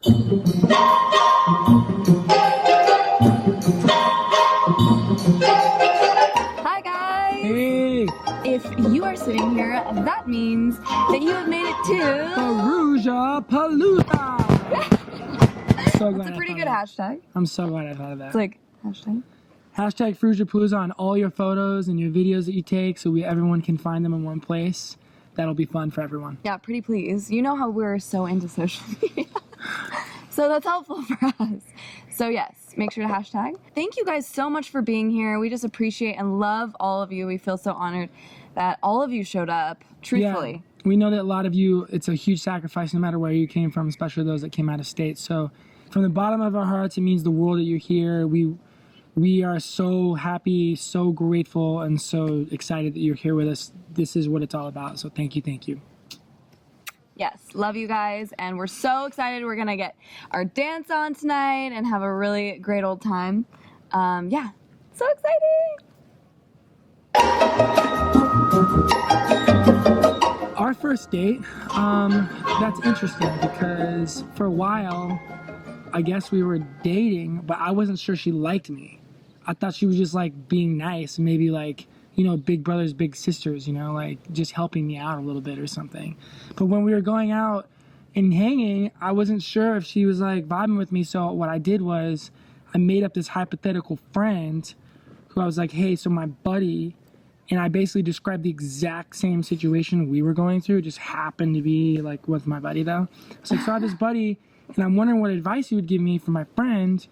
Hi guys! Hey! If you are sitting here, that means that you have made it to Perugia Palooza! So glad That's a I pretty thought good of that. hashtag. I'm so glad I thought of that. It's like hashtag. Hashtag Perugia Palooza on all your photos and your videos that you take so everyone can find them in one place. That'll be fun for everyone. Yeah, pretty please. You know how we're so into social media. So that's helpful for us. So yes, make sure to hashtag. Thank you guys so much for being here. We just appreciate and love all of you. We feel so honored that all of you showed up, truthfully. Yeah, we know that a lot of you, it's a huge sacrifice no matter where you came from, especially those that came out of state. So from the bottom of our hearts, it means the world that you're here. We are so happy, so grateful, and so excited that you're here with us. This is what it's all about. So thank you, thank you. Yes, love you guys, and we're so excited. We're gonna get our dance on tonight and have a really great old time. Yeah, so exciting! Our first date, that's interesting because for a while, I guess we were dating, but I wasn't sure she liked me. I thought she was just like being nice, maybe like, you know, big brothers, big sisters, you know, like just helping me out a little bit or something. But when we were going out and hanging, I wasn't sure if she was like vibing with me. So what I did was I made up this hypothetical friend who I was like, hey, so my buddy, and I basically described the exact same situation we were going through. It just happened to be like with my buddy though. So I have this buddy and I'm wondering what advice he would give me for my friend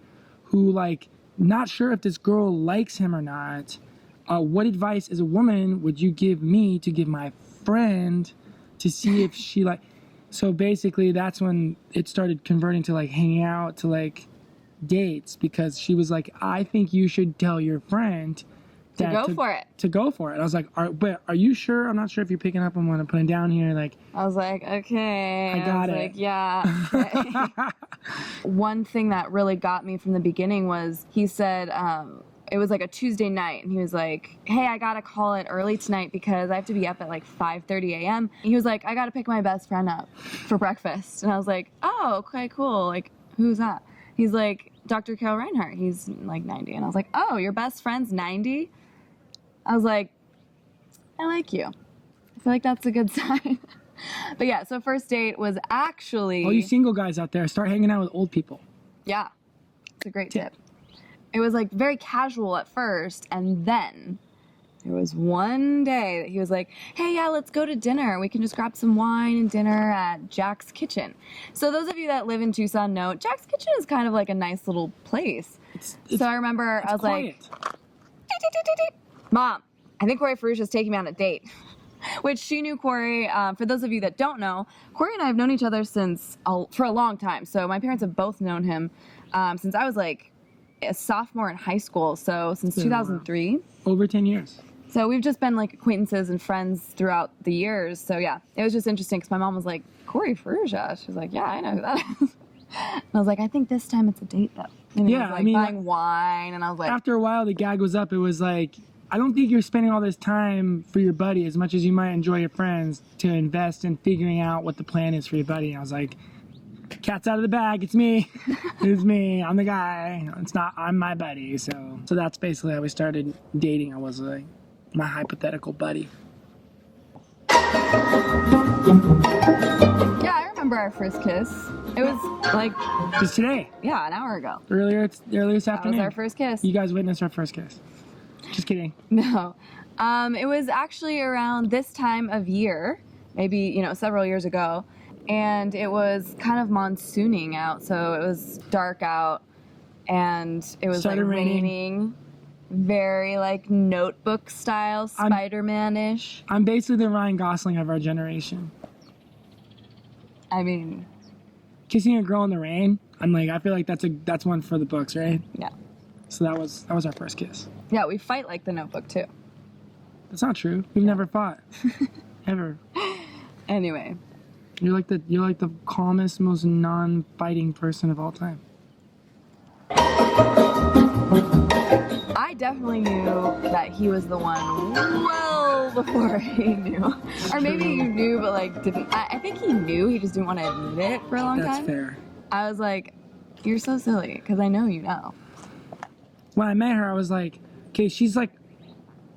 who like, not sure if this girl likes him or not. What advice as a woman would you give me to give my friend to see if she like, so basically that's when it started converting to like hanging out to like dates because she was like, I think you should tell your friend To go for it. And I was like, are you sure? I'm not sure if you're picking up on what I'm putting down here. Like, I was like, okay. I got it. Like, yeah. Okay. One thing that really got me from the beginning was he said, it was like a Tuesday night, and he was like, hey, I gotta call it early tonight because I have to be up at like 5:30 a.m. He was like, I gotta pick my best friend up for breakfast. And I was like, oh, okay, cool. Like, who's that? He's like, Dr. Carol Reinhardt. He's like 90. And I was like, oh, your best friend's 90? I was like, I like you. I feel like that's a good sign. But yeah, so first date was actually... all you single guys out there, start hanging out with old people. Yeah, it's a great tip. It was like very casual at first, and then there was one day that he was like, hey, yeah, let's go to dinner. We can just grab some wine and dinner at Jack's Kitchen. So those of you that live in Tucson know Jack's Kitchen is kind of like a nice little place. So I remember I was quiet. like, Mom, I think Corey Farouche is taking me on a date. Which she knew Corey. For those of you that don't know, Corey and I have known each other for a long time. So my parents have both known him since I was like a sophomore in high school. So since 2003. Over 10 years. So we've just been like acquaintances and friends throughout the years. So yeah, it was just interesting because my mom was like, Corey Farouche? She was like, yeah, I know who that is. And I was like, I think this time it's a date though. And he was like buying wine, and I was like... after a while, the gag was up. It was like, I don't think you're spending all this time for your buddy as much as you might enjoy your friends to invest in figuring out what the plan is for your buddy. And I was like, cat's out of the bag. It's me. It's me. I'm the guy. It's not, I'm my buddy. So that's basically how we started dating. I was like my hypothetical buddy. Yeah, I remember our first kiss. It was like... just today. Yeah, an hour ago. Earlier this afternoon. That was our first kiss. You guys witnessed our first kiss. Just kidding. No. It was actually around this time of year, maybe, several years ago, and it was kind of monsooning out, so it was dark out, and it was started like raining. Very like Notebook style, Spider-Man-ish. I'm basically the Ryan Gosling of our generation. I mean, kissing a girl in the rain. I feel like that's one for the books, right? Yeah. So that was our first kiss. Yeah, we fight like the Notebook too. That's not true. We've never fought. Ever. Anyway. You're like the calmest, most non-fighting person of all time. I definitely knew that he was the one well before he knew. Or maybe you knew but like didn't. I think he knew, he just didn't want to admit it for a long time. That's fair. I was like, you're so silly, because I know you know. When I met her, I was like, okay, she's like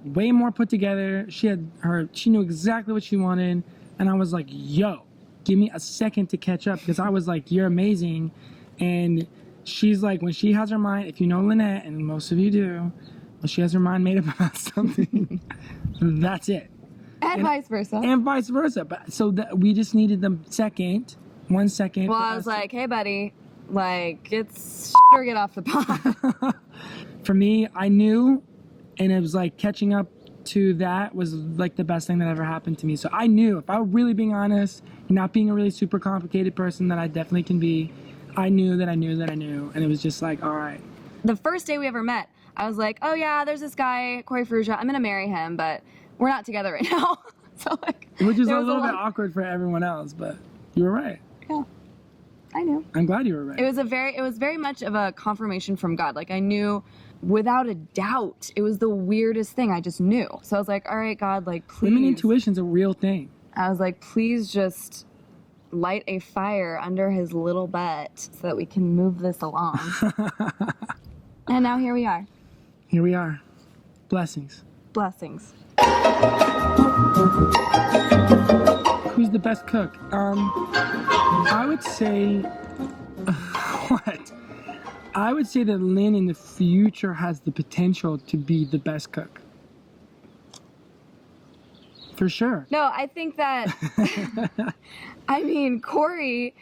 way more put together. She knew exactly what she wanted. And I was like, yo, give me a second to catch up, because I was like, you're amazing. And she's like, when she has her mind, if you know Lynette, and most of you do, when she has her mind made up about something, that's it. And vice versa. And vice versa. But so that we just needed the 1 second. Well, I was like, hey, buddy, like, it's or get off the pot. For me, I knew, and it was like catching up to that was like the best thing that ever happened to me. So I knew, if I were really being honest, not being a really super complicated person that I definitely can be, I knew that I knew that I knew. And it was just like, all right. The first day we ever met, I was like, oh yeah, there's this guy, Corey Ferrugia, I'm gonna marry him, but we're not together right now. So like, which is a little bit awkward for everyone else, but you were right. Yeah, I knew. I'm glad you were right. It was very much of a confirmation from God. Like, I knew without a doubt. It was the weirdest thing. I just knew. So I was like, all right, God, like, please. Women intuition's a real thing. I was like, please just light a fire under his little butt so that we can move this along. And now here we are. Here we are. Blessings. Blessings. Who's the best cook? I would say what? I would say that Lynn in the future has the potential to be the best cook. For sure. No, I think that I mean, Corey,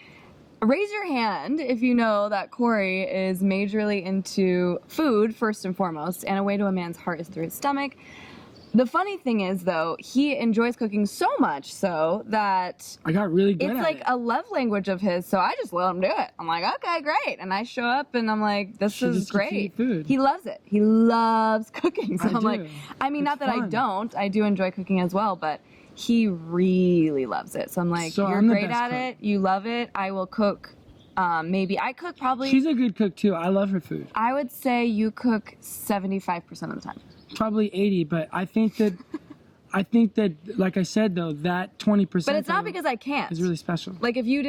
raise your hand if you know that Corey is majorly into food, first and foremost, and a way to a man's heart is through his stomach. The funny thing is, though, he enjoys cooking so much so that I got really good at it. It's like a love language of his, so I just let him do it. I'm like, okay, great. And I show up and I'm like, this is great. Food. He loves it. He loves cooking. So I'm like, I mean, not that fun. I don't. I do enjoy cooking as well, but he really loves it. So I'm like, you're great at it. You love it. I will cook. Maybe I cook probably. She's a good cook too. I love her food. I would say you cook 75% of the time. Probably 80, but I think that like I said though, that 20%. But it's not because I can't. Is really special. Like if you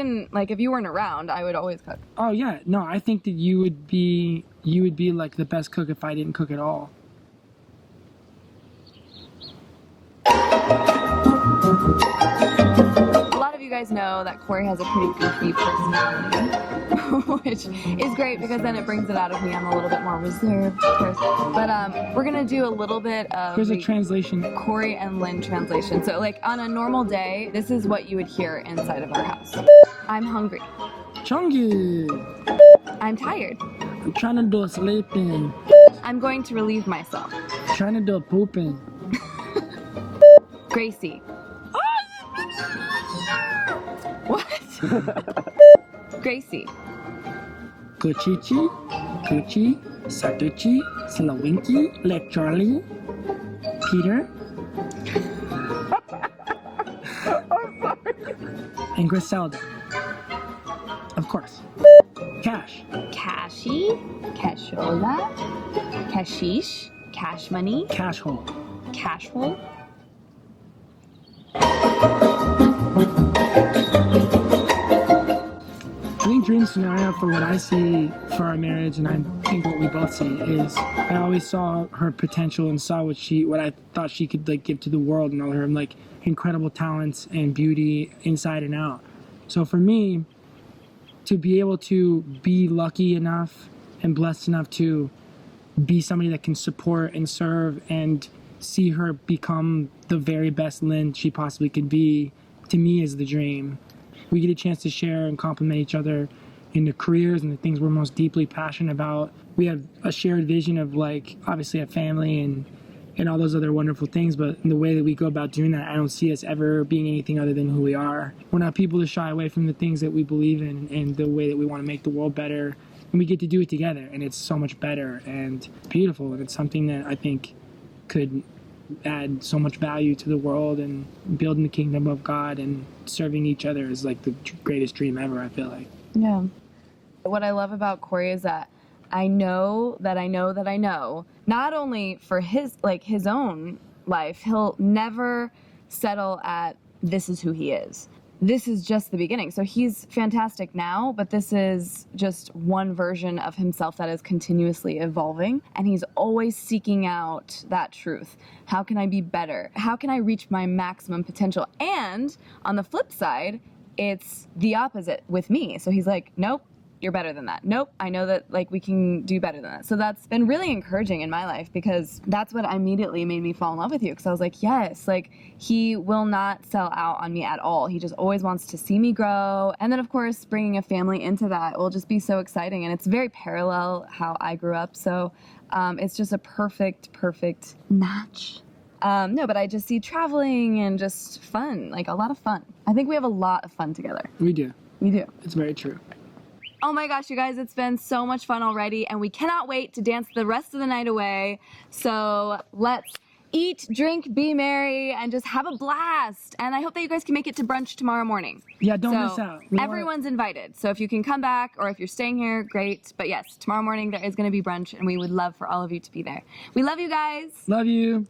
weren't around, I would always cook. Oh yeah, no, I think that you would be like the best cook if I didn't cook at all. A lot of you guys know that Corey has a pretty goofy personality, which is great because then it brings it out of me. I'm a little bit more reserved, of course. But we're gonna do a little bit of Here's a translation. Corey and Lynn translation. So like on a normal day, this is what you would hear inside of our house. I'm hungry. Chungy. I'm tired. I'm trying to do a sleeping. I'm going to relieve myself. Trying to do a pooping. Gracie. What? Gracie. Kuchichi, Kuchi, Satuchi, Slawinky, Lake Charlie, Peter, and Griselda. Of course. Cash. Cashy. Cashola. Cashish. Cash money. Cash hole. Cash hole. I think dream scenario for what I see for our marriage, and I think what we both see, is I always saw her potential and saw what I thought she could like give to the world, and all her like incredible talents and beauty inside and out. So for me, to be able to be lucky enough and blessed enough to be somebody that can support and serve and see her become the very best Lynn she possibly could be, to me is the dream. We get a chance to share and complement each other in the careers and the things we're most deeply passionate about. We have a shared vision of like obviously a family and all those other wonderful things, but in the way that we go about doing that, I don't see us ever being anything other than who we are. We're not people to shy away from the things that we believe in and the way that we want to make the world better, and we get to do it together, and it's so much better and beautiful, and it's something that I think could add so much value to the world, and building the kingdom of God and serving each other is like the greatest dream ever, I feel like. Yeah. What I love about Corey is that I know that I know that I know, not only for his own life, he'll never settle at this is who he is. this is just the beginning. So he's fantastic now, but this is just one version of himself that is continuously evolving. And he's always seeking out that truth. How can I be better? How can I reach my maximum potential? And on the flip side, it's the opposite with me. So he's like, nope, you're better than that. Nope, I know that like we can do better than that. So that's been really encouraging in my life, because that's what immediately made me fall in love with you. Because I was like, yes, like he will not sell out on me at all. He just always wants to see me grow. And then of course, bringing a family into that will just be so exciting. And it's very parallel how I grew up. So it's just a perfect match. No, but I just see traveling and just fun, like a lot of fun. I think we have a lot of fun together. We do. We do. It's very true. Oh my gosh, you guys, it's been so much fun already, and we cannot wait to dance the rest of the night away. So let's eat, drink, be merry, and just have a blast. And I hope that you guys can make it to brunch tomorrow morning. Yeah, don't miss out. Everyone's invited. So if you can come back, or if you're staying here, great. But yes, tomorrow morning there is going to be brunch, and we would love for all of you to be there. We love you guys. Love you.